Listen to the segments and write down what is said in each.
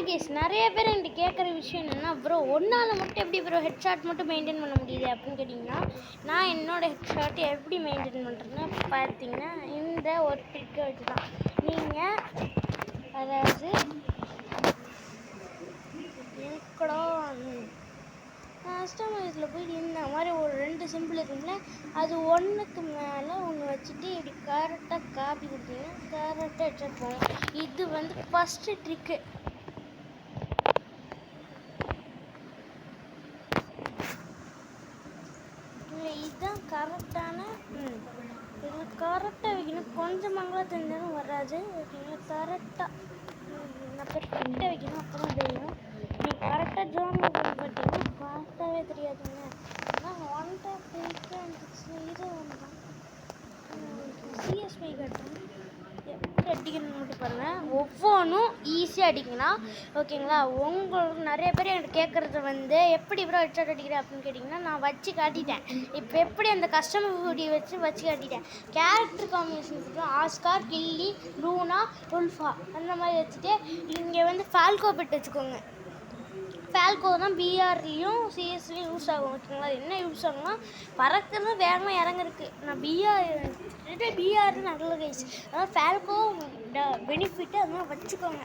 Case நிறைய பேர் என்கிட்ட கேட்குற விஷயம் என்னென்னா, ப்ரோ ஒன்றால் மட்டும் எப்படி ப்ரோ ஹெட்ஷாட் மட்டும் மெயின்டைன் பண்ண முடியுது அப்படின்னு கேட்டிங்கன்னா, நான் என்னோடய ஹெட்ஷாட் எப்படி மெயின்டைன் பண்ணுறேன்னா பார்த்தீங்கன்னா, இந்த ஒரு ட்ரிக்கை வச்சு தான். நீங்கள் அதாவது என்கூட கஸ்டமைஸில் போய் இந்த மாதிரி ஒரு 2 சிம்பிள் இருக்குங்கள, அது ஒன்றுக்கு மேலே ஒன்று வச்சுட்டு இப்படி கரெக்டாக காப்பி கொடுத்தீங்கன்னா கரெக்டாக ஹெட்ஷாட் போகும். இது வந்து ஃபஸ்ட்டு ட்ரிக்கு. இதுதான் கரெக்டான இது கரெக்டாக வைக்கணும். கொஞ்சம் மங்களம் தெரிஞ்சாலும் வராது. ஓகேங்களா, கரெக்டாக நான் பெர்ஃபெக்டாக வைக்கணும். அப்போ தான் தெரியும். நீங்கள் கரெக்டாக ஜோன் பார்த்தீங்கன்னா பார்த்தாவே தெரியாதுங்க. ஆனால் ஒன் டைம் இது ஒன்று தான் சிஎஸ்பை கட்டுறேன். எப்படி அடிக்கணும்னு மட்டும் பாருங்கள். ஒவ்வொன்றும் ஈஸியாக அடிக்கலாம். ஓகேங்களா, உங்களுக்கு நிறைய பேர் என்கிட்ட கேட்குறது வந்து எப்படி ப்ரோ ஹெட்ஷாட் அடிக்கிறேன் அப்படின்னு கேட்டிங்கன்னா, நான் வச்சு காட்டிட்டேன். இப்போ எப்படி அந்த கஸ்டமர் வீடியோ வச்சு காட்டிட்டேன். கேரக்டர் காம்பினேஷன் ஆஸ்கார், கில்லி, லூனா, உல்ஃபா அந்த மாதிரி வச்சுட்டு இங்கே வந்து ஃபால்கோ பெட் வச்சுக்கோங்க. ஃபால்கோ தான் பிஆர்லேயும் சிஎஸ்லேயும் யூஸ் ஆகும். ஓகேங்களா, என்ன யூஸ் ஆகும்னா பறக்கிறது வேகமாக இறங்குறதுக்கு. நான் பிஆர் நல்ல கைஸ். அதாவது ஃபால்கோ பெனிஃபிட்டு அதெல்லாம் வச்சுக்கோங்க.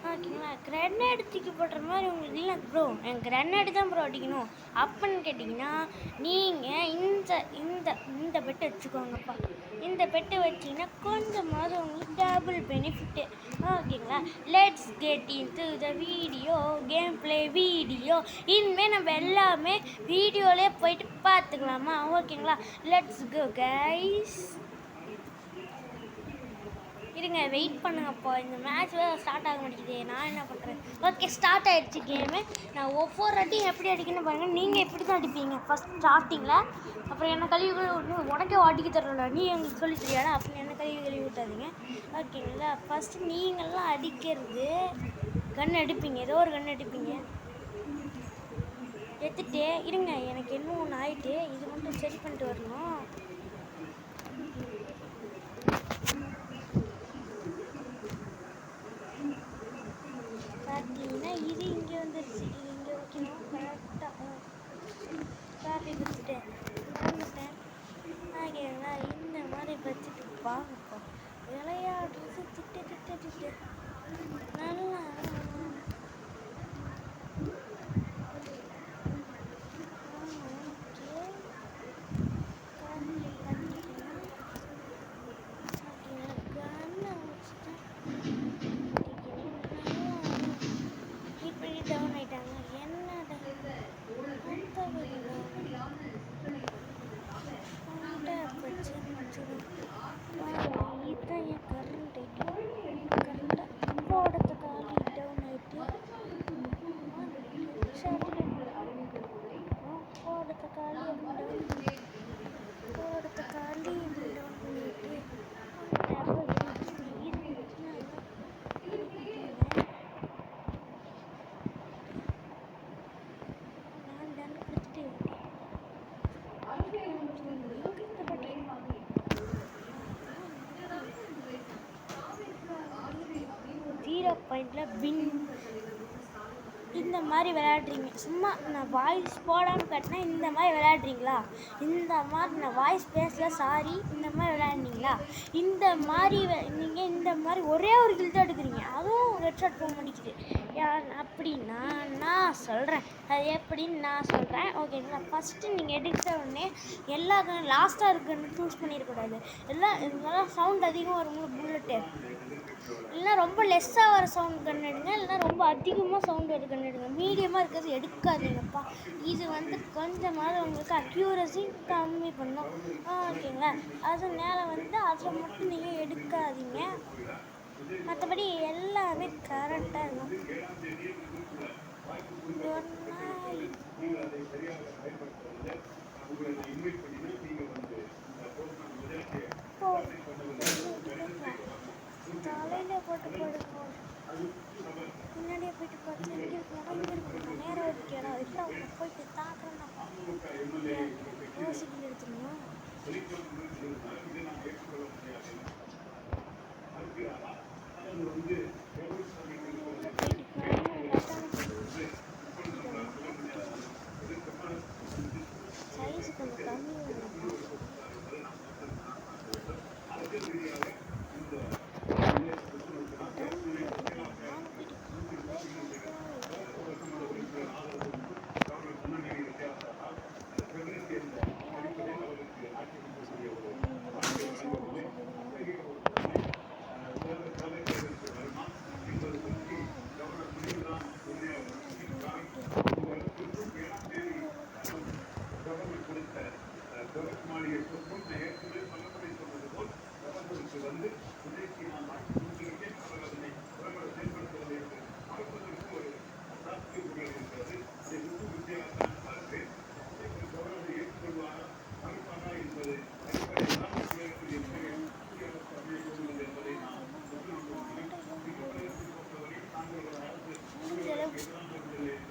ஓகேங்களா, கிரனேடு தூக்கி போடுற மாதிரி உங்களுக்கு இல்லை ப்ரோ, என் கிரனேடு தான் ப்ரோ அடிக்கணும் அப்படின்னு கேட்டிங்கன்னா, நீங்கள் இந்த பெட்டை வச்சுக்கோங்கப்பா. இந்த பெட்டை வச்சிங்கன்னா கொஞ்சமாவது உங்களுக்கு டபுள் பெனிஃபிட்டு. ஓகேங்களா, let's get into the video, game play video. இனிமேல் நம்ம எல்லாமே வீடியோலேயே போயிட்டு பார்த்துக்கலாமா? ஓகேங்களா, லெட்ஸ் கோ கைஸ். இருங்க, வெயிட் பண்ணுங்கப்பா. இந்த மேட்ச் ஸ்டார்ட் ஆக மாட்டேங்குது. நான் என்ன பண்ணுறேன்? ஓகே, ஸ்டார்ட் ஆகிடுச்சு கேமு. நான் ஒவ்வொரு அடியும் எப்படி அடிக்கணும்னு பாருங்கள். நீங்கள் எப்படி தான் அடிப்பீங்க ஃபஸ்ட் ஸ்டார்டிங்கில். அப்புறம் என்ன கழுவி உனக்கே அடிக்க தரல, நீ எங்களுக்கு சொல்லி தெரியாடா அப்படின்னு என்ன கழுவி விட்டாதீங்க. ஓகேங்களா, ஃபஸ்ட்டு நீங்கள்லாம் அடிக்கிறது கன் அடிப்பீங்க. ஏதோ ஒரு கன் அடிப்பீங்க. எடுத்துகிட்டு இருங்க, எனக்கு இன்னும் ஒன்று ஆகிட்டு. இது மட்டும் சரி பண்ணிட்டு வரணும். பார்த்தீங்கன்னா இது இங்கே வந்துருச்சு. இது இங்கே வைக்கணும். கரெக்டாக காப்பி கொடுத்துட்டேன் வந்துட்டேன். ஓகேங்களா, இந்த மாதிரி வச்சுட்டு வாங்கப்பா. விளையாடுறது திட்டு நல்லா டவுன் ஆகிட்டாங்க. என்னடா இதுதான் என் கரண்ட் ஆகிட்டு கரெக்டாக போடத்த காலி டவுன் ஆகிட்டு போடத்த காலி டவுன் பண்ணிட்டு வின். இந்த மாதிரி விளையாடுறீங்க. சும்மா நான் வாய்ஸ் போடாமல் கட்டினா இந்த மாதிரி விளையாடுறீங்களா? இந்த மாதிரி நான் வாய்ஸ் பேசல, சாரி. இந்த மாதிரி விளையாடுறீங்களா? இந்த மாதிரி நீங்கள் இந்த மாதிரி ஒரே ஒரு கில் தான் எடுக்கிறீங்க, அதுவும் ஹெட்ஷாட் போக மாட்டேங்குது. அப்படின்னா நான் சொல்கிறேன் அது எப்படின்னு நான் சொல்கிறேன். ஓகேங்களா, ஃபஸ்ட்டு நீங்கள் எடுத்த உடனே எல்லா லாஸ்ட்டாக இருக்குன்னு சூஸ் பண்ணிடக்கூடாது. எல்லாம் சவுண்ட் அதிகமாக வருங்களா புல்லட்டு, இல்லைனா ரொம்ப லெஸ்ஸாக வர சவுண்ட் கன் எடுங்க, இல்லைனா ரொம்ப அதிகமாக சவுண்ட் வர கன் எடுங்க. மீடியமாக இருக்கிறது எடுக்காதீங்கப்பா. இது வந்து கொஞ்சமாவது உங்களுக்கு அக்யூரசி கம்மி பண்ணும். ஓகேங்களா, அது மேலே வந்து அதில் மட்டும் நீங்கள் எடுக்காதீங்க. மற்றபடி எல்லாமே கரெக்டாக இருக்கும். தலையில் போட்டு படுக்கணும். முன்னாடியே போயிட்டு பார்த்து இங்கே இருக்கணும் நேரம் வைக்கிறோம். இல்லை போயிட்டு தாக்குறேன் யோசிக்கல எடுத்துக்கணும். போயிட்டு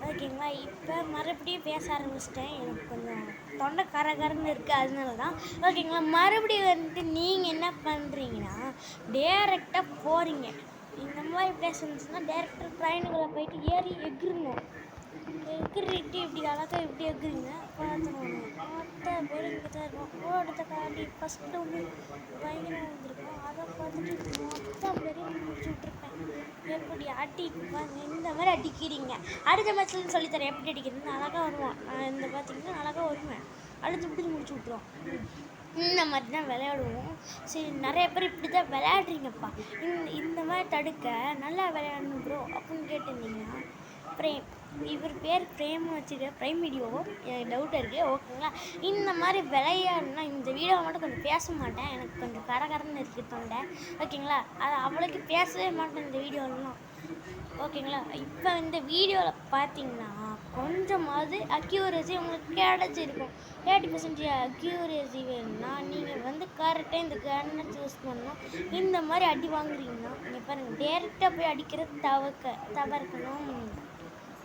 ஓகேங்களா. இப்போ மறுபடியும் பேச ஆரம்பிச்சிட்டேன். எனக்கு கொஞ்சம் தொண்டை கரகரன்னு இருக்குது, அதனால தான். ஓகேங்களா. மறுபடியும் வந்துட்டு நீங்கள் என்ன பண்ணுறீங்கன்னா டேரெக்டாக போகிறீங்க. இந்த மாதிரி பிளேஸ் இருந்துச்சுன்னா டேரெக்டாக ட்ரெயினுக்குள்ளே போயிட்டு ஏறி எகிருங்க. எகிரிட்டு இப்படி அழகாக இப்படி எகிருங்க. பார்த்துருவாங்க. மொத்த பேர் இங்கே தான் இருக்கும். ஓடுத்த காட்டி ஃபஸ்ட்டு ஒன்று பயங்கரமாக வந்திருக்கும். அதை பார்த்துட்டு மொத்த பேரையும் முடிச்சு விட்ருப்பேன். எப்படி அடிப்பாங்க, இந்த மாதிரி அடிக்கிறீங்க. அடுத்த மேட்ச்லன்னு சொல்லித்தரேன் எப்படி அடிக்கிறதுன்னு. அழகாக வருவான். நான் இந்த பார்த்தீங்கன்னா அழகாக வருவேன். அடுத்து இப்படி முடிச்சு விட்ருவோம். இந்த மாதிரி தான் விளையாடுவோம். சரி, நிறைய பேர் இப்படி தான் விளையாடுறீங்கப்பா. இந்த மாதிரி தடுக்க நல்லா விளையாடணும் ப்ரோ அப்படின்னு கேட்டிருந்தீங்கன்னா பிரேம், இவர் பேர் பிரேம்னு வச்சுக்க, ப்ரைம் வீடியோ எனக்கு டவுட்டாக இருக்குது. ஓகேங்களா. இந்த மாதிரி விளையாடுனா இந்த வீடியோவை மட்டும் கொஞ்சம் பேச மாட்டேன். எனக்கு கொஞ்சம் கரகரன்னு இருக்குது தொண்டை. ஓகேங்களா. அது அவளுக்கு பேசவே மாட்டேன் இந்த வீடியோலாம். ஓகேங்களா. இப்போ இந்த வீடியோவில் பார்த்தீங்கன்னா கொஞ்சமாவது அக்யூரசி உங்களுக்கு கிடச்சிருக்கும். 80% அக்யூரசி வேணும்னா நீங்கள் வந்து கரெக்டாக இந்த கன்னை சூஸ் பண்ணணும். இந்த மாதிரி அடி வாங்குறீங்கன்னா நீங்கள் பாருங்கள், டேரெக்டாக போய் அடிக்கிறது தவிர்க்கணும்.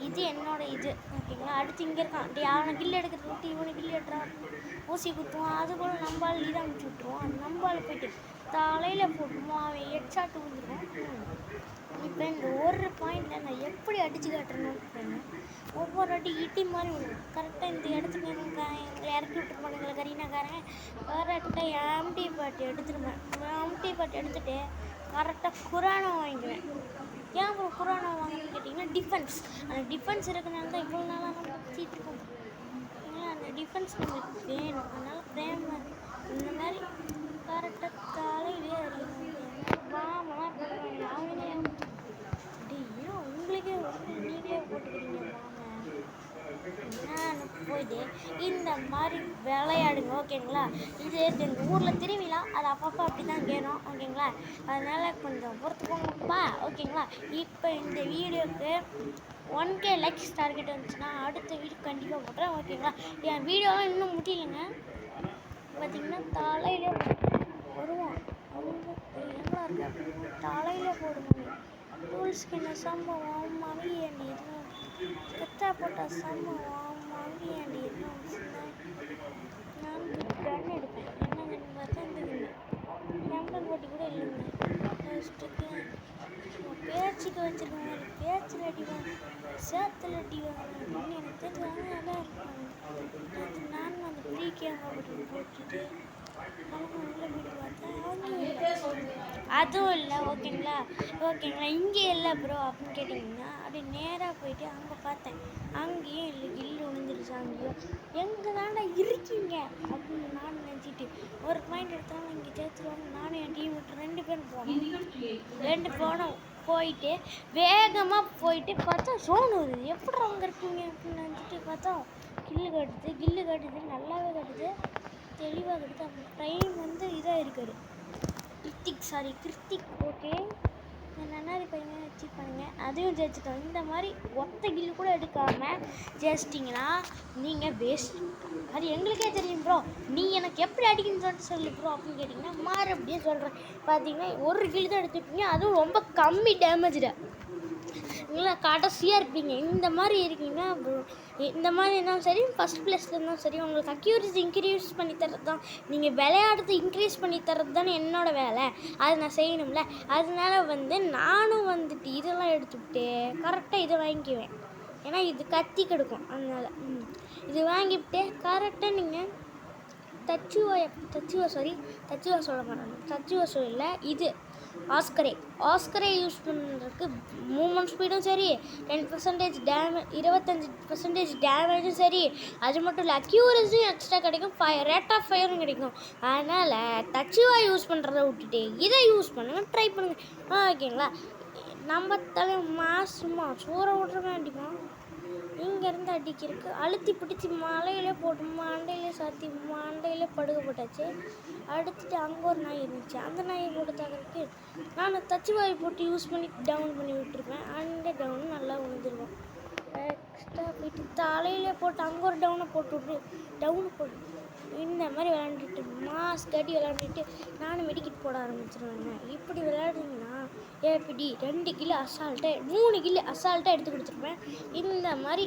இது என்னோட இது. ஓகேங்களா. அடுத்து இங்கே இருக்கான், அவனை கில் எடுக்கிறது விட்டு இவனை கில் எடுறான், ஊசி குத்துவான். அது கூட நம்பால் இதை அனுப்பிச்சி விட்ருவான். அந்த நம்பால் போயிட்டு தலையில் போட்டுருவோம். அவன் ஹெட்ஷாட் விழுந்துருவான். இப்போ இந்த ஒரு பாயிண்டில் நான் எப்படி அடித்து காட்டுறேன்னு ஒவ்வொரு வாட்டி இட்டி மாதிரி விழும். கரெக்டாக இந்த இடத்துக்கு எங்களை இறக்கி விட்டுருப்பானுங்களே கரீனாக்காரன். கரெக்டாக எம்டி பாட்டி எடுத்துருவேன். எம்டி பாட்டி எடுத்துகிட்டு கரெக்டாக குரானை வாங்கிக்குவேன். ஏன் அப்புறம் குரானை வாங்கணும்னு கேட்டிங்கன்னா டிஃபென்ஸ். அந்த டிஃபென்ஸ் இருக்கிறனால தான் இவ்வளோ நாளாக நம்ம வச்சுட்டு இருக்கோம். ஏன்னா அந்த டிஃபென்ஸ் நம்மளுக்கு வேணும். அதனால் பிரேம் இந்த மாதிரி கரெக்டாக தலையிலே மாமெல்லாம் போடுவாங்க. அவங்களே ஏன் உங்களுக்கே நீங்களே போட்டுக்கிறீங்க மாமை. நான் போயிட்டு இந்த மாதிரி விளையாடுங்க. ஓகேங்களா. இது எங்கள் ஊரில் திருவிழா, அது அப்பப்போ அப்படி தான் கேட்கும். ஓகேங்களா. அதனால் கொஞ்சம் பொறுத்துக்கோங்கப்பா. ஓகேங்களா. இப்போ இந்த வீடியோவுக்கு 1K லைக்ஸ் டார்கெட் வந்துச்சுன்னா அடுத்த வீடியோ கண்டிப்பாக போட்டுறேன். ஓகேங்களா. என் வீடியோலாம் இன்னும் முடியலைங்க. பார்த்திங்கன்னா தலையிலே வருவான். எவ்வளோ இருக்கு தலையில் போடுவாங்க. ரூல்ஸ்க்கு என்ன சம்பவம் மவியண்டி கத்தா போட்ட சம்பவம் மவியண்டி நான் கன் எடுப்பேன். என்ன கன் பார்த்தா இந்த கண்ணு நம்பர் போட்டி கூட இல்லைங்க. ஃபஸ்ட்டுக்கு பேச்சுக்கு வச்சுருக்க மாதிரி பேச்சில் அடிவாங்க, சேத்துல அடிவாங்க. எனக்கு தெரிஞ்சாங்க நல்லா இருப்பாங்க. நான் அந்த ப்ரீ கேமரா போட்டுட்டு அதுவும் இல்லை. ஓகேங்களா. இங்கே இல்லை ப்ரோ அப்படின்னு கேட்டிங்கன்னா அப்படியே நேராக போயிட்டு அங்கே பார்த்தேன். அங்கேயும் இல்லை, கில்லு விழுந்துருச்சு. அங்கேயும் எங்கே தாண்டா இருக்கீங்க அப்படின்னு நான் நினச்சிட்டு ஒரு பாயிண்ட் எடுத்தாலும் இங்கே சேர்த்துருவாங்க. நானும் என் டீம் விட்டு 2 பேரும் போனோம். போயிட்டு வேகமாக போயிட்டு பார்த்தா சோனு வருது. எப்படி அவங்க இருக்கீங்க அப்படின்னு நினச்சிட்டு பார்த்தா கில்லு கட்டுது நல்லாவே கட்டுது, தெளிவாக கட்டுது. அந்த டைம் வந்து இதாக இருக்காரு கிருத்திக். ஓகே, நன்னாரி பையன் அச்சீவ் பண்ணுங்க. அதையும் ஜெயிச்சிட்டோம். இந்த மாதிரி ஒத்த கில்லு கூட எடுக்காமல் ஜெயிச்சிட்டிங்கன்னா நீங்கள் வேஸ்ட். அது எங்களுக்கே தெரியும் ப்ரோ. நீ எனக்கு எப்படி அடிக்கணும்னு சொல்லிட்டு சொல்லு ப்ரோ அப்படின்னு கேட்டிங்கன்னா மறுபடியும் சொல்கிறேன். பார்த்தீங்கன்னா ஒரு கில்லு தான் எடுத்துருப்பீங்க, அதுவும் ரொம்ப கம்மி டேமேஜில். நீங்களா கடைசியாக இருப்பீங்க. இந்த மாதிரி இருக்கீங்கன்னா இந்த மாதிரி இருந்தாலும் சரி, ஃபஸ்ட் ப்ளேஸில் இருந்தாலும் சரி, உங்களுக்கு அக்யூரசி இன்க்ரீஸ் பண்ணி தர்றது தான். நீங்கள் விளையாடுறது இன்க்ரீஸ் பண்ணி தர்றது தானே என்னோடய வேலை. அதை நான் செய்யணும்ல. அதனால வந்து நானும் வந்துட்டு இதெல்லாம் எடுத்துக்கிட்டு கரெக்டாக இதை வாங்கிக்குவேன். ஏன்னா இது கத்தி கெடுக்கும். அதனால் இது வாங்கிவிட்டு கரெக்டாக நீங்கள் தச்சுவா சொல்ல மாட்டாங்க. தச்சுவா சொல்ல இது ஆஸ்கரே யூஸ் பண்ணுறதுக்கு மூவ்மெண்ட் ஸ்பீடும் சரி, 10% டேமேஜ் 25% டேமேஜும் சரி. அது மட்டும் இல்லை, அக்யூரஸியும் எக்ஸ்ட்ரா கிடைக்கும், ரேட் ஆஃப் ஃபயரும் கிடைக்கும். அதனால் தச்சுவா யூஸ் பண்ணுறத விட்டுட்டு இதை யூஸ் பண்ணுங்கள், ட்ரை பண்ணுங்கள். ஓகேங்களா. நம்ம தலை மாசுமா சூறை விட்றமே அடிப்பான். இங்கேருந்து அடிக்கிறதுக்கு அழுத்தி பிடிச்சி மலையிலே போட்டு மண்டையிலே சாத்தி மண்டையிலே படுக்க போட்டாச்சு. அடுத்துட்டு அங்கே ஒரு நாய் இருந்துச்சு. அந்த நாயை போட்டு தாக்கிறதுக்கு நான் தச்சு வாய் போட்டு யூஸ் பண்ணி டவுன் பண்ணி விட்டுருப்பேன். அந்த டவுன் நல்லா விழுந்துருவோம். எக்ஸ்ட்ரா போயிட்டு தலையிலே போட்டு அங்கே ஒரு டவுனை போட்டு விட்டு டவுனு போட்டு இந்த மாதிரி விளையாண்டுட்டு மாஸ்க் கட்டி விளையாண்டுட்டு நானும் மெடிக்கெட் போட ஆரம்பிச்சிருவேங்க. இப்படி விளையாடுங்கன்னா எப்படி 2 கிலோ அசால்ட்டாக 3 கிலோ அசால்ட்டாக எடுத்து கொடுத்துருப்பேன். இந்த மாதிரி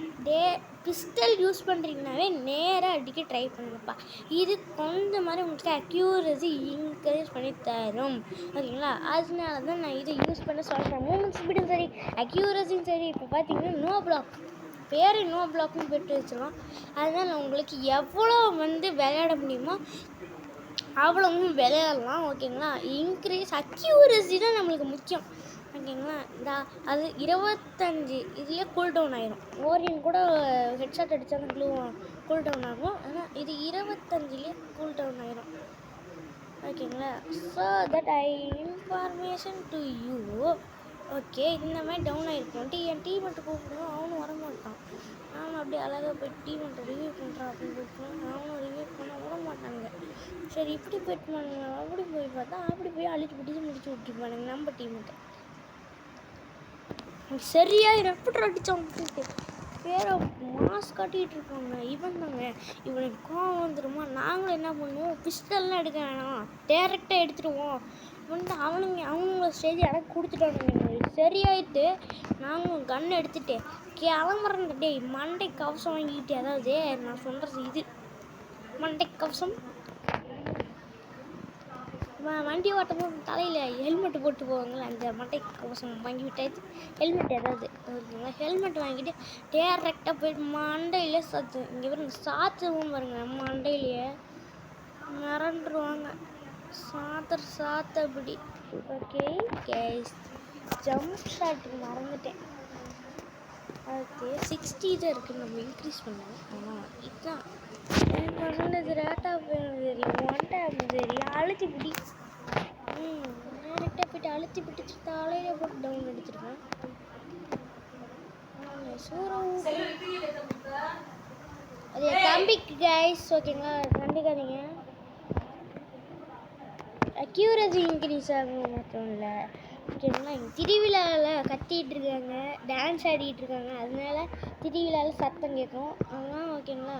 பிஸ்டல் யூஸ் பண்ணுறீங்கனாவே நேராக அடிக்க ட்ரை பண்ணுங்கப்பா. இது கொஞ்சம் மாதிரி உங்களுக்கு அக்யூரசி இன்க்ரீஸ் பண்ணி தரும். ஓகேங்களா? அதனால தான் நான் இதை யூஸ் பண்ண சொல்கிறேன். மூமெண்ட் ஸ்பீடும் சரி, அக்யூரஸியும் சரி. இப்போ பார்த்தீங்கன்னா நோ பிளாக் பேர் நோ பிளாக்னு போட்டு வச்சுருக்கோம். அதனால் உங்களுக்கு எவ்வளோ விளையாட முடியுமோ அவ்வளோ விளையாடலாம். ஓகேங்களா? இன்க்ரீஸ் அக்யூரசி தான் நம்மளுக்கு முக்கியம். ஓகேங்களா? அது 25 இதுலேயே கூல் டவுன் ஆயிரும். ஓரியன் கூட ஹெட்ஷாட் அடித்தாங்க கூல் டவுன் ஆகும். ஆனால் இது 25லேயே கூல் டவுன் ஆயிரும். ஓகேங்களா? So that I information to you. Okay, இந்த மாதிரி டவுன் ஆகிருக்கோன்ட்டு என் டீமெண்ட்டு கூப்பிடுவோம். அவனும் வரமாட்டான். அவனும் அப்படியே அழகாக போய் டீமெண்ட்டை ரிவ்யூ பண்ணுறான் அப்படின்னு கூப்பிடுவோம். அவனும் ரிவ்யூ பண்ண விட மாட்டாங்க. சரி இப்படி போயிட்டு பாருங்க. அப்படி போய் பார்த்தா அப்படி போய் அழிச்சு முடிச்சு விட்டுருப்பானுங்க நம்ம டீமெண்ட்டை. சரியாக எப்படி அடித்தான் பேரை மாஸ்க் காட்டிகிட்டு இருப்பாங்க. இவன் தாங்க. இவனுக்கு கோவம் வந்துடுமா? நாங்களும் என்ன பண்ணுவோம், பிஸ்டல்லாம் எடுக்க வேணாம், டேரெக்டாக எடுத்துடுவோம் அவனுங்க ஸ்டேஜ் எனக்கு கொடுத்துட்டானுங்க. சரியாயிட்டு நாங்களும் கன் எடுத்துகிட்டு கிளம்புறேன். டேய் மண்டை கவசம் வாங்கிக்கிட்டு, அதாவது நான் சொல்கிறது இது மண்டை கவசம் வண்டி ஓட்டும் போது தலையில் ஹெல்மெட்டு போட்டு போவாங்களே, அந்த மண்டை கவசம் வாங்கி விட்டாச்சு. ஹெல்மெட் ஏதாவது ஓகேங்களா? ஹெல்மெட் வாங்கிட்டு டேரெக்டாக போயிட்டு மண்டையிலே சாத்து. இங்கே பாருங்க சாத்துவும் பாருங்க, நம்ம மண்டையிலேயே மிரண்டுருவாங்க. சாத்தபடி. ஓகே கேஸ், ஜம்ப் ஷாட்டுக்கு மறந்துட்டேன். அதுக்கு 60 தான் இருக்குது. நம்ம இன்க்ரீஸ் பண்ணுவோம். ஆனால் இதுதான் 10% ரேட் ஆஃப் சரி, 1 டேப் சரி, அழுத்தி பிடி. டேரெக்டாக போய்ட்டு அழுத்தி பிடிச்சி தலையில போட்டு டவுன் எடுத்துருவேன். அது தம்பிக்கு கைஸ். ஓகேங்களா? கண்டுக்காதீங்க. அக்யூரசி இன்க்ரீஸ் ஆகும் மட்டும் இல்லை. ஓகேங்களா? திருவிழாவில் கத்திகிட்டு இருக்காங்க, டான்ஸ் ஆடிக்கிட்டு இருக்காங்க. அதனால திருவிழாவில் சத்தம் கேட்கும். அதெல்லாம் ஓகேங்களா?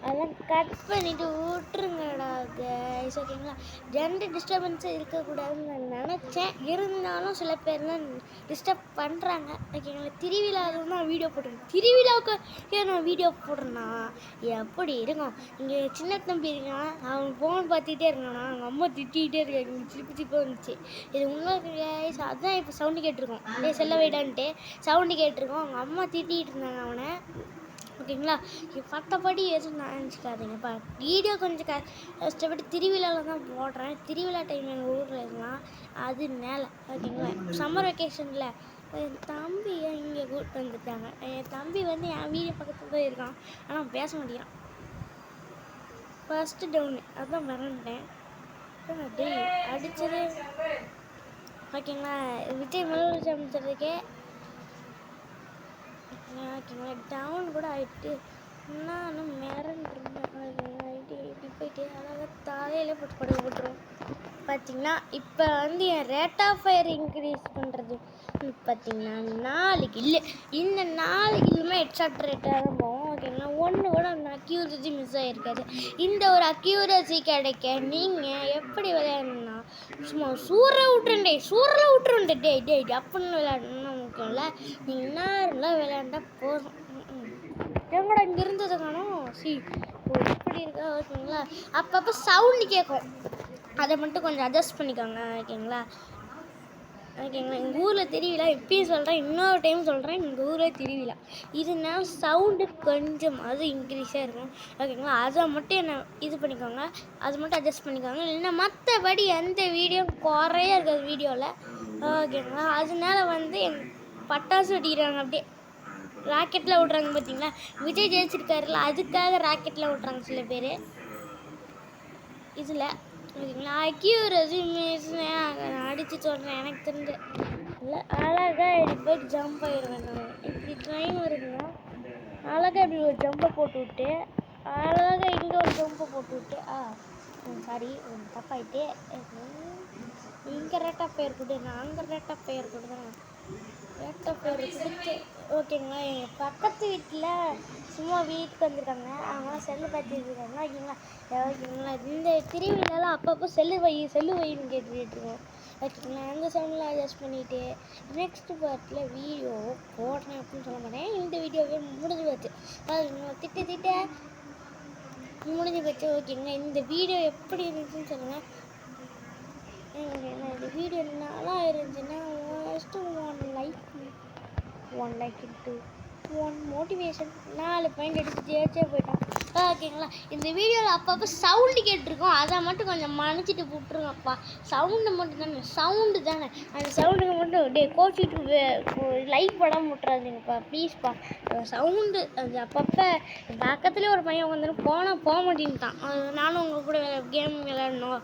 அதெல்லாம் கட் பண்ணிவிட்டு விட்டுருங்கடா கைஸ். ஓகேங்களா? ஜென்ரு டிஸ்டர்பன்ஸே இருக்கக்கூடாதுன்னு நான் நினச்சேன். இருந்தாலும் சில பேர்லாம் டிஸ்டர்ப் பண்ணுறாங்க. ஓகேங்களா? திருவிழாவில் தான் வீடியோ போட்டுருக்கேன். திருவிழாவுக்கு நான் வீடியோ போடுறேன்னா எப்படி இருக்கும்? இங்கே சின்ன தம்பி இருக்கான், அவன் ஃபோன் பார்த்துக்கிட்டே இருக்கானா, அவங்க அம்மா திட்டிகிட்டே இருக்காங்க. இங்கே திருப்பி வந்துச்சு. இது உங்களுக்கு கைஸ். அதுதான் இப்போ சவுண்டு கேட்டிருக்கோம். செல்ல வைடான்ட்டு சவுண்டு கேட்டிருக்கோம். அவங்க அம்மா திட்டிகிட்டு இருந்தாங்க அவனை. ஓகேங்களா? மற்றபடி எதுவும் நினச்சிக்காதீங்கப்பா. வீடியோ கொஞ்சம் கஷ்டப்பட்டு திருவிழாவில் தான் போடுறேன். திருவிழா டைம் எங்கள் ஊரில் இருக்கலாம். அதனால ஓகேங்களா? சம்மர் வெக்கேஷனில் என் தம்பியை இங்கே கூப்பிட்டு வந்துட்டாங்க. என் தம்பி என் வீடியோ பக்கத்தில் தான் இருக்கான். ஆனால் பேச மாட்டேங்கிறான். ஃபஸ்ட்டு டவுனு அதுதான் மறந்துட்டேன். அடித்தது ஓகேங்களா? விஜய் முதல் சமைச்சதுக்கே ஓகேங்களா? டவுன் கூட ஆகிட்டு நானும் மிரண்டுருந்தேன். ஆகிட்டு இப்படி போயிட்டு அழகாக தலையிலே போட்டு படுக்க போட்டுருவோம். பார்த்தீங்கன்னா இப்போ என் ரேட் ஆஃப் ஃபயர் இன்க்ரீஸ் பண்ணுறது பார்த்தீங்கன்னா 4 கில்லு. இந்த 4 கில்லுமே ஹெட்ஷாட் ரேட்டாக தான் போகும். ஓகேங்களா? ஒன்று கூட அந்த அக்யூரசி மிஸ் ஆகிருக்காது. இந்த ஒரு அக்யூரசி கிடைக்க நீங்கள் எப்படி விளையாடணும்னா சும்மா சூரில் விட்டுருண்டே டே அப்படின்னு விளையாடணும்னா முக்கியம் இல்லை. நீங்கள் நார்மலாக விளையாண்டா போதும். எங்கூட இங்கே இருந்தது காணும் எப்படி இருக்கா? ஓகேங்களா? அப்பப்போ சவுண்டு கேட்கும். அதை மட்டும் கொஞ்சம் அட்ஜஸ்ட் பண்ணிக்கோங்க. ஓகேங்களா? எங்கள் ஊரில் திருவிழா இப்பயும் சொல்கிறேன், இன்னொரு டைம் சொல்கிறேன். எங்கள் ஊரில் திருவிழா இதனால சவுண்டு கொஞ்சம் அது இன்க்ரீஸாக இருக்கும். ஓகேங்களா? அதை மட்டும் என்ன இது பண்ணிக்கோங்க, அதை மட்டும் அட்ஜஸ்ட் பண்ணிக்கோங்க. இல்லைன்னா மற்றபடி எந்த வீடியோ குறையா இருக்காது வீடியோவில். ஓகேங்களா? அதனால எங்கள் பட்டாசு வெடிக்கிறாங்க, அப்படியே ராக்கெட்டில் விட்றாங்க. பார்த்தீங்களா? விஜய் ஜெயிச்சிருக்காருல, அதுக்காக ராக்கெட்டில் விட்றாங்க சில பேர் இதில். ஓகேங்களா? அக்யூரசி மிஸ் அடித்து சொல்கிறேன். எனக்கு தெரிஞ்ச அழகாக இப்படி போய் ஜம்ப் ஆயிடுவேன். நான் இப்படி ட்ரெயின் வருதுன்னா அழகாக இப்படி ஒரு ஜம்பை போட்டு விட்டு அழகாக இங்கே ஒரு ஜம்பை போட்டு விட்டு சாரி தப்பாயிட்டு இங்கே ரேட் ஆஃப் ஃபயர் கொடு, நான் அங்கே ரேட் ஆஃப் ஃபயர் கொடுக்குறேன். ரேட் ஆஃப் ஃபயர் கொடுத்து ஓகேங்களா. எங்கள் பக்கத்து வீட்டில் சும்மா வீட்டுக்கு வந்திருக்காங்க, அவங்களாம் செல்லு பார்த்துட்டு இருக்காங்க ஓகேங்களா. இந்த திருவிழாலாம் அப்பப்போ செல்லு வைன்னு கேட்டுருக்கோம் ஓகேங்களா. அந்த சவுண்டில் அட்ஜஸ்ட் பண்ணிவிட்டு நெக்ஸ்ட் பார்ட்டில் வீடியோ போடுறேன் அப்படின்னு சொல்ல மாட்டேன். இந்த வீடியோவே முடிஞ்சு போச்சு திட்ட முடிஞ்சு போச்சு ஓகேங்களா. இந்த வீடியோ எப்படி இருந்துச்சுன்னு சொல்லுங்கள். இந்த வீடியோ நல்லா இருந்துச்சுன்னா first one like into 1 motivation 4 point எடுத்து ஜெயிச்சே போயிட்டான் ஓகேங்களா. இந்த வீடியோவில் அப்பப்போ சவுண்டு கேட்டிருக்கோம், அதை மட்டும் கொஞ்சம் மன்னிச்சிட்டு விட்ருங்கப்பா. சவுண்டு மட்டும் தானே, சவுண்டு தானே, அந்த சவுண்டுக்கு மட்டும் கோச்சிட்டு லைக் படம் விட்றாதுங்கப்பா ப்ளீஸ்ப்பா. சவுண்டு அது அப்பப்போ பக்கத்துலேயே ஒரு பையன் வந்துடும் போக மாட்டேன்ட்டான். நானும் உங்கள் கூட கேம் விளையாடணும்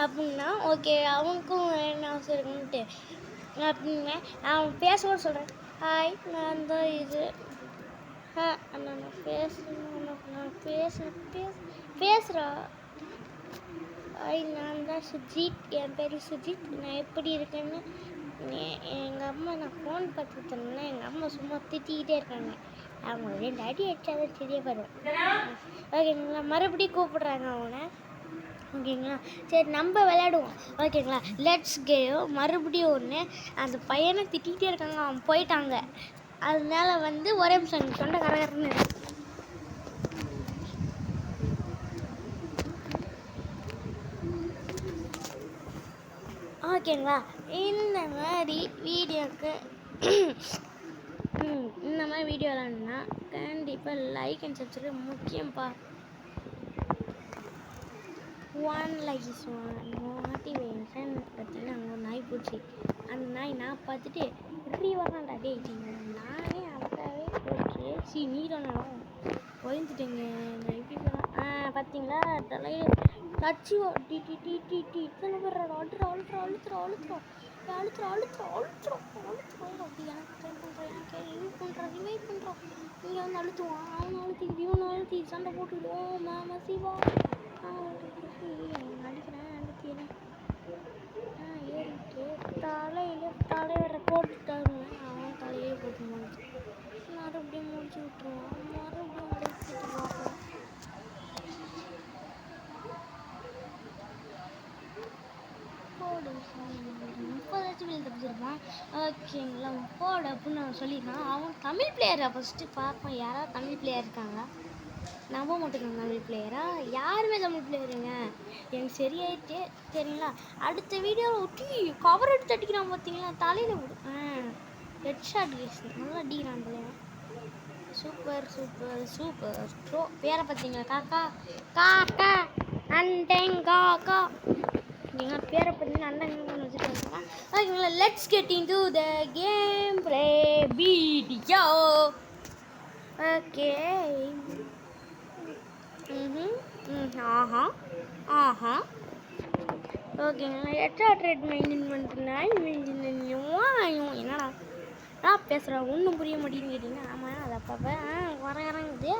அப்படின்னா ஓகே அவனுக்கும் என்ன அவசரம் இருக்குன்ட்டு அப்படின்னு அவன் பேசவும் சொல்கிறேன். ஹாய் நான் தான் இது நான் பேசுகிறா. ஹாய் நான் தான் சுஜித், என் பேர் சுஜித். நான் எப்படி இருக்கேன்னு எங்கள் அம்மா நான் ஃபோன் பார்த்துட்டு இருந்தேன்னா எங்கள் அம்மா சும்மா திட்டிக்கிட்டே இருக்காங்க. அவங்க 2 அடி அடிச்சாதான் தெரிய வரும் ஓகேங்களா. மறுபடியும் கூப்பிடுறாங்க அவனை ஓகேங்களா. சரி நம்ம விளையாடுவோம் ஓகேங்களா. லெட்ஸ் கேம் மறுபடியும் ஒன்று. அந்த பையனை திட்டிகிட்டே இருக்காங்க, அவன் போயிட்டாங்க. அதனால ஒரே நிமிஷம் தொண்டை கரகரன்னு இருக்கு ஓகேங்களா. இந்த மாதிரி வீடியோவுக்கு இந்த மாதிரி வீடியோ விளாட்னா கண்டிப்பாக லைக் அண்ட் சப்ஸ்கிரைப் முக்கியம்ப்பா. 1 லைக் இஸ் 1 மோட்டிவேஷன். பார்த்தீங்கன்னா அங்கே ஒரு நாய் போச்சு. அந்த நாய் நான் பார்த்துட்டு இப்படி வரான்டா நானே அழகாகவே போச்சு நீரானம் ஒழிஞ்சிட்டேங்க. நான் எப்படி போகிறேன் பார்த்தீங்களா. தலையில் கட்சி இத்தனை பேர் அழுத்துறோம் அப்படி எனக்கு ட்ரை பண்ணுறோம், எனக்கு ரிவைவ் பண்ணுறோம். இங்கே அழுத்துவோம், அவனை அழுத்திக்கிட்டு இவனை அழுத்தி சண்டை போட்டுக்கிடுவோம். மாமா சிவா அடிக்கிறேன் ஏறிட்டு தலையில போட்டுட்டாங்க. அவன் தலையே போட்டு முடிச்சு மறுபடியும் முடிச்சு விட்டுருவான். மறுபடியும் முடிச்சுட்டு பார்ப்போம். போடு 30 வீல் தப்பிச்சிருப்பான் ஓகேங்களா. போடு அப்படின்னு நான் சொல்லியிருக்கான். அவன் தமிழ் பிளேயரை ஃபஸ்ட்டு பார்ப்போம். யாராவது தமிழ் பிளேயர் இருக்காங்களா? நம்ப மாட்டேங்க தமிழ் பிளேயரா? யாருமே தமிழ் பிளேயருங்க. எனக்கு சரியாயிட்டே சரிங்களா. அடுத்த வீடியோவில் ஒட்டி கவர் எடுத்து அடிக்கிறான் பார்த்தீங்களா. தலையில் விடு ஹெட் ஷாட் நல்லா அடிக்கிறான் தலைவன். Super bro. பேரை பார்த்தீங்களா காக்கா அண்டங்காக்கா ஓகேங்களா. பேரை பார்த்தீங்கன்னா அண்டங்கான்னு வச்சுருக்காங்க ஓகேங்களா. Let's get into the game play video okay. ஆஹா ஓகேங்களா. எட்டாட் ரேட் மெயின்டைன் பண்ணிட்டு என்னடா நான் பேசுகிறேன் ஒன்றும் புரிய மாட்டேங்குன்னு கேட்டிங்கன்னா ஆமாம் அது அப்பப்போ வரங்குது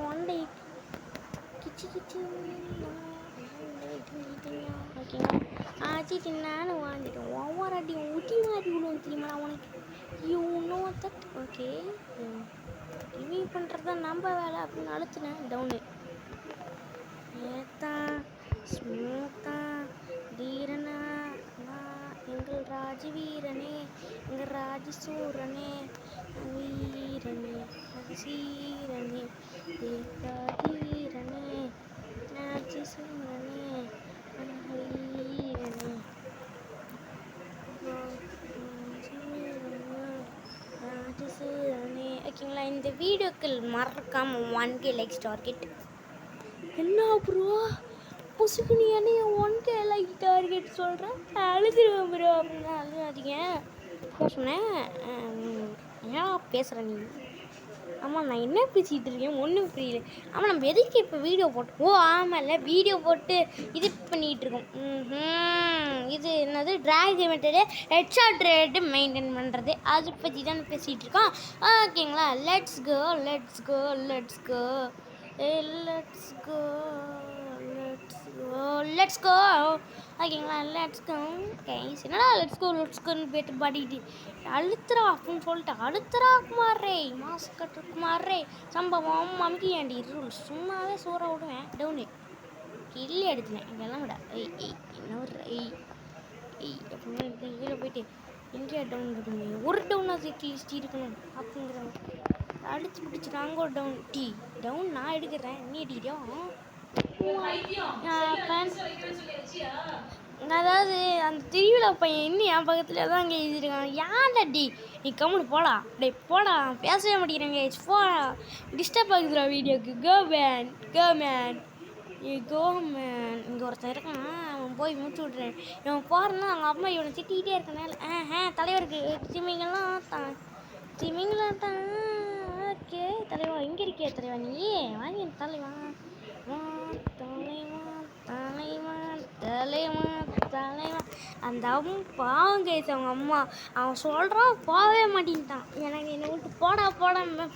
ஒன்றை கிச்சு ஓகேங்களா. ஆச்சு சின்னான்னு வாழ்ந்துட்டோம். ஒவ்வொரு அடியும் ஊட்டி மாட்டி விடுவோம் தெரியுமா உனக்கு. ஓகே ரிவ்யூ பண்ணுறது தான் நம்ம வேலை அப்படின்னு அழுத்தினேன் டவுனு. ஏத்தான் ஸ்மூத்தா தீரனா எங்கள் ராஜவீரனே எங்கள் ராஜசூரனே வீரனே சீரனே தீரனே ராஜசூரனே வீரனே ராஜசூரனே ஓகேங்களா. இந்த வீடியோக்கு மறக்காமல் 1K லைக்ஸ் டார்கெட். என்ன ப்ரோ புசுக்கு நீ என்ன 1K லைக் டார்கெட் சொல்கிறேன் அழுதுருவேன் ப்ரோ அப்படின்னா அழுதாதீங்க சொன்னேன். ஏன் பேசுகிற நீ ஆமாம் நான் என்ன பேசிகிட்டு இருக்கேன் ஒன்றும் புரியல. ஆமாம் நம்ம எதுக்கு இப்போ வீடியோ போட்டோம்? ஓ ஆமாம்ல வீடியோ போட்டு இது பண்ணிகிட்டு இருக்கோம். இது என்னது track method headshot rate maintain பண்ணுறது அதை பற்றி தான் பேசிகிட்டு இருக்கோம். ஓகேங்களா, let's go let's go let's go let's go let's go let's go. ஓகேங்களா, லெட்ஸ் கோ கைஸ். என்னடா லெட்ஸ் கோன்னு போய்ட்டு பாடிட்டு அழுத்துறா அப்படின்னு சொல்லிட்டு அழுத்துறா குமாரே மாஸ்கட்டு குமாரே சம்பவம் மம்கி ஆண்டி ரூல்ஸ் சும்மாவே சோற விடுவேன் டவுனு கில்லி எடுத்துனேன் இங்கெல்லாம் விட என்ன ஒரு அப்படின்னு கீழே போயிட்டு எங்கேயா டவுன் இருக்குங்க ஒரு டவுன் அது கிழிச்சிட்டு இருக்கணும் அப்படிங்கிற அடிச்சு பிடிச்சிட்டு அங்கே ஒரு டவுன் நான் எடுக்கிறேன் நீ அடிக்கிறியா? அதாவது அந்த திருவிழா பையன் இன்னும் என் பக்கத்தில் தான் அங்கே எழுதிருக்கான். ஏன்டா நீ கம்முனு போடா போடா பேசவே மாட்டேங்கிறேங்க போடா டிஸ்டர்ப் ஆகுதுடா வீடியோக்கு. கோ மேன் இங்கே ஒருத்தன் இருக்கான் அவன் போய் முடிச்சு விட்றேன். இவன் போகிறேன்னா அவங்க அம்மா இவனை திட்டிகிட்டே இருக்கனால தலைவருக்கு திமிங்கலாம் தான் ஓகே தலைவா இங்கே இருக்கியா தலைவா நீ வாங்கி தலைவா தலைவா அந்த பாவம் கேஸ் அவங்க அம்மா அவன் சொல்கிறான் போகவே மாட்டேன்ட்டான். எனக்கு என்னை விட்டு போடாம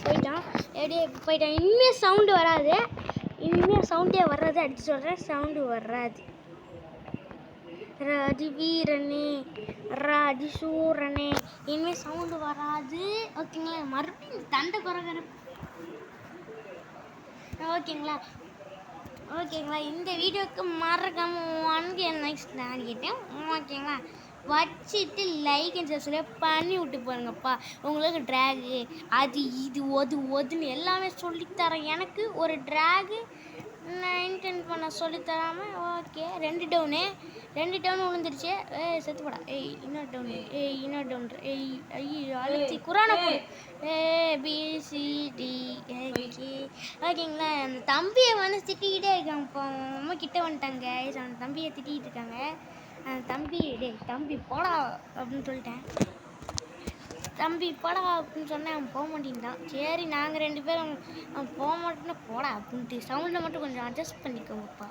போயிட்டான். எப்படியே போயிட்டான். இனிமேல் சவுண்டு வராது, இனிமேல் சவுண்டே வராது. அடிச்சு சொல்கிறேன் சவுண்டு வராது. ரதிவீரனே ராஜசூரனே இனிமேல் சவுண்டு வராது. ஓகேங்களா, மறுபடியும் தண்டை குறைக்கிற ஓகேங்களா இந்த வீடியோவுக்கு மறக்காமல் 1K லைக்ஸ் நான் கேட்டேன். ஓகேங்களா, வச்சுட்டு லைக் அண்ட் சப்ஸ்கிரைப் பண்ணி விட்டு போருங்கப்பா. உங்களுக்கு ட்ராகு அது இது ஒதுன்னு எல்லாமே சொல்லித்தரேன். எனக்கு ஒரு ட்ராகு மெயின்டைன் பண்ண சொல்லித்தராமல் ஓகே 2 டவுன் விழுந்துருச்சு. செத்து போடா இன்னொரு டவுன் அழுத்தி குரானை போடு ABCD ஓகேங்களா. அந்த தம்பியை வந்து திட்டிக்கிட்டே இருக்காங்க. இப்போ அம்மா கிட்டே வந்துட்டாங்க. அந்த தம்பியை திட்டிகிட்டு இருக்காங்க. அந்த தம்பி போடா அப்படின்னு சொல்லிட்டேன். தம்பி போடா அப்படின்னு சொன்னேன். அவன் போக மாட்டேங்கிறான். சரி நாங்கள் 2 பேரும் அவன் போக மாட்டேன்னா போடா அப்படின்ட்டு சவுண்டை மட்டும் கொஞ்சம் அட்ஜஸ்ட் பண்ணிக்கோங்கப்பா.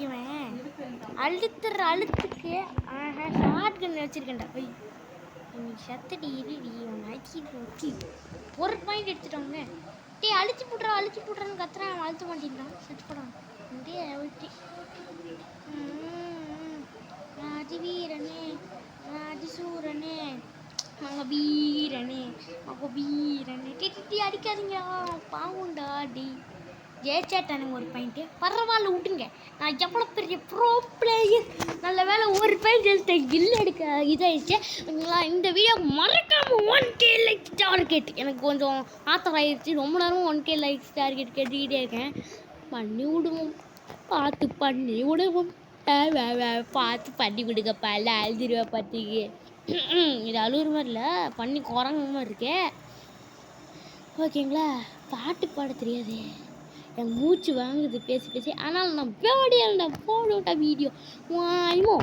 இவன் அழுத்துக்கு ஷார்ட் கன் வச்சுருக்கேன்டா. இன்னைக்கு சத்தடி இருடி அவன் அடிச்சு ஒரு பாயிண்ட் எடுத்துட்டோங்க. அழிச்சு போட்றான்னு கத்துறான். அவன் அழுத்த மாட்டேங்கிறான். செத்து போடான் அழுத்தி ராஜவீரனே ராஜசூரனே மகபீரனே திட்டி அடிக்காதீங்க பாவுண்டா ஜெயிச்சாட்டானுங்க ஒரு பாயிண்ட்டு. பரவாயில்ல விட்டுங்க, நான் எவ்வளோ பெரிய ப்ரோ பிளேயர். நல்ல வேலை ஒரு பாயிண்ட் எடுத்தேன் கில் எடுக்க இதாகிடுச்சு. ஓகேங்களா, இந்த வீடியோ மறக்காமல் 1K லைக்ஸ் டார்கெட் எனக்கு கொஞ்சம் ஆத்தர் ஆகிடுச்சு. ரொம்ப நேரம் 1K லைக்ஸ் டார்கெட் கேட்டுக்கிட்டே இருக்கேன். பண்ணி விடுவோம், பார்த்து பண்ணி விடுவோம். பார்த்து பண்ணி விடுங்கப்பா. இல்லை அழுதுருவா பார்த்துக்கு. இது அழுகுற மாதிரி இல்லை, பண்ணி குரங்கு மாதிரி இருக்கே. ஓகேங்களா, பாட்டு பாட தெரியாது, என் மூச்சு வாங்குது பேசி. ஆனால் நான் போடா வீடியோ வாய்மோ.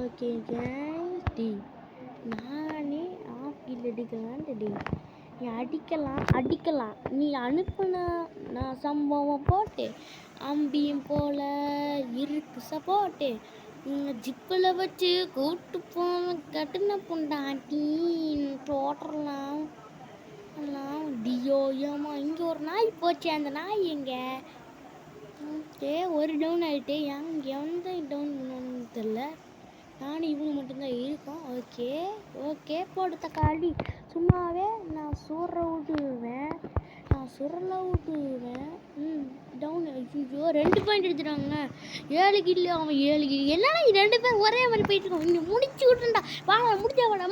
ஓகே நானே ஆஃப் கில் எடுக்கலான்ட்டு நீ அடிக்கலாம். நீ அனுப்புன நான் சம்பவம் போட்டு அம்பியும் போல இருக்கு சப்போட்டு ஜிப்பில் வச்சு கூட்டு போன கட்டுன பொண்டாட்டி தோட்டலாம் டியோயமா. இங்கே ஒரு நாய் போச்சு, அந்த நாய் எங்கே ஒரு டவுன் ஆகிட்டு எந்த டவுன் பண்ணணும்னு தெரில. நானும் இவங்க மட்டும்தான் இருக்கோம். ஓகே போடு தக்காளி. சும்மாவே நான் சுரல விட்டுவேன். டவுன் ஐயோ 2 பாயிண்ட் எடுத்துட்டாங்க. 7 கில் அவன் 7 கில். என்னன்னா 2 பேர் ஒரே மாதிரி போயிட்டு இருக்கோம். இங்கே முடிச்சு விட்டுண்டா வாடா முடிச்சா வாடா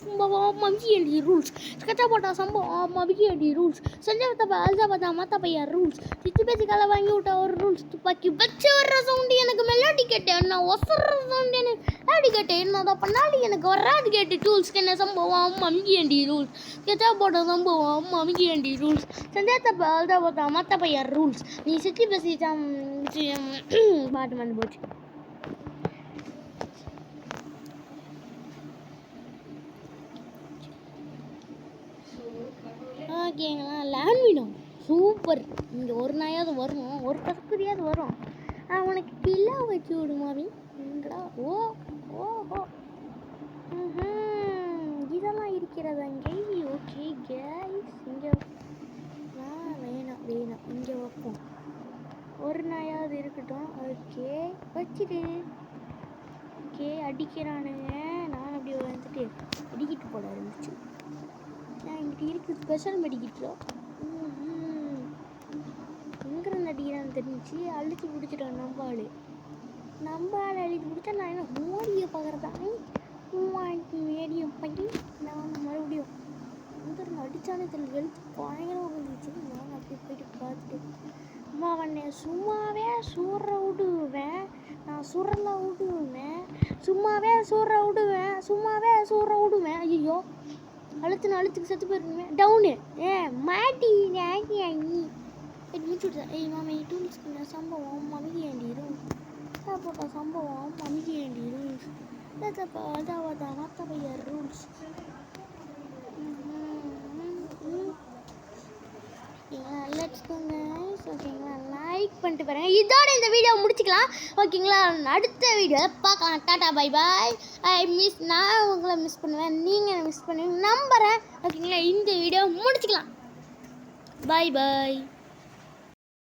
சம்பவம் மவியண்டி ரூல்ஸ் ஸ்கெட்சா போட்டா சம்பவம் மவியண்டி ரூல்ஸ் செஞ்சா அல்ஜா மத்த பையன் ரூல்ஸ் சித்து பேசி கலை வாங்கி விட்டா ஒரு ரூல்ஸ் துப்பாக்கி வச்சு வர்ற சவுண்டு எனக்கு மெலோடி கேட்டேன். நான் ஒசர்ற சவுண்டு எனக்கு மெலோடி கேட்டேன். என்னதான் பண்ணாடி எனக்கு வராது கேட்டு டூல்ஸ்க்கு என்ன சம்பவம் மவியண்டி ரூல்ஸ் ஸ்கெட்சா போட்டா சம்பவம் மவியண்டி ரூல்ஸ் செஞ்சா அல்ஜா மத்த பையன் ரூல்ஸ் நீ சித்தி பேசி பாட்டு வந்து போச்சு. ஓகேங்களா லேண்ட் வேணும் சூப்பர். இங்கே ஒரு நாயாவது வரும், ஒரு கஸ்குரியாவது வரும். உனக்கு கிலோ வச்சு விடுமாவி எங்கடா? ஓ ஓஹோ இதெல்லாம் இருக்கிறது அங்கே. ஓகே கேஸ் இங்கே வேணாம் வேணாம், இங்கே வைப்போம். ஒரு நாயாவது இருக்கட்டும். ஓகே வச்சுட்டு. ஓகே அடிக்கிறானுங்க. நான் அப்படியே வந்துட்டு அடிக்கிட்டு போட ஆரம்பிச்சு. என்கிட்ட இருக்குது ஸ்பெஷல் மெடிக்கிட்டோ. எங்கேருந்து அடிக்கிறான்னு தெரிஞ்சிச்சு. அழுத்தி பிடிச்சிட்டோம் நம்ம ஆள் அழுத்தி பிடிச்சா நான் என்ன மோடியை பார்க்குறதா? மேடியை பண்ணி நான் மறுபடியும் எங்கேருந்து அடித்தானே தெரியல. எழுத்து பயங்கரமாக வந்துச்சு. நான் அப்படியே போயிட்டு பார்த்துட்டு அம்மா அவனை சும்மாவே சூற விடுவேன், நான் சுரல விடுவேன், சும்மாவே சூற விடுவேன். ஐயோ அழுத்துக்கு செத்து போயிருக்குமே. டவுனு மாட்டி ஆங்கி முடிச்சு விடுதேன். மாமி டூல்ஸ்க்கு சம்பவம் அமைதியாண்டிரும். அப்பப்பா சம்பவம் அமைதியாண்டிரும். அதான் மற்ற பையன் ரூல்ஸ். Let's go guys. ஓகேங்களா லைக் பண்ணிட்டு பாருங்கள். இதோட இந்த வீடியோ முடிச்சுக்கலாம். ஓகேங்களா அடுத்த வீடியோவில் பார்க்கலாம். Tata bye bye. நான் உங்களை மிஸ் பண்ணுவேன், நீங்கள் மிஸ் பண்ணுவீங்க நம்புகிறேன். ஓகேங்களா இந்த வீடியோ முடிச்சுக்கலாம். பாய் பாய்.